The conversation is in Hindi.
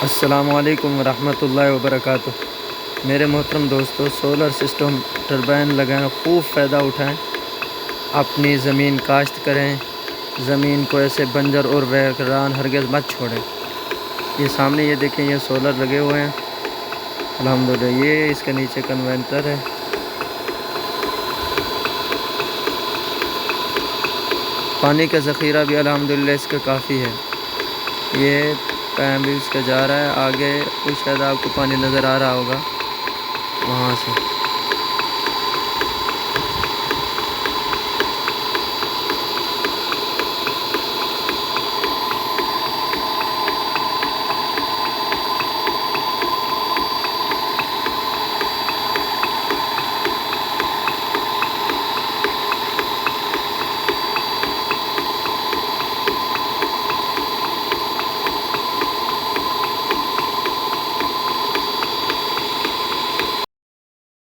अस्सलामुअलैकुम रहमतुल्लाहि व बरकातुहू। मेरे मोहतरम दोस्तों, सोलर सिस्टम टरबाइन लगाएं, खूब फ़ायदा उठाएं, अपनी ज़मीन काश्त करें, ज़मीन को ऐसे बंजर और वैरान हरगिज़ मत छोड़ें। ये सामने ये देखें, ये सोलर लगे हुए हैं अल्हम्दुलिल्लाह। ये इसके नीचे कन्वेंटर है। पानी का ज़ख़ीरा भी अल्हम्दुलिल्लाह इसका काफ़ी है। ये पैम भी इसका जा रहा है आगे, कुछ शायद आपको पानी नज़र आ रहा होगा वहाँ से।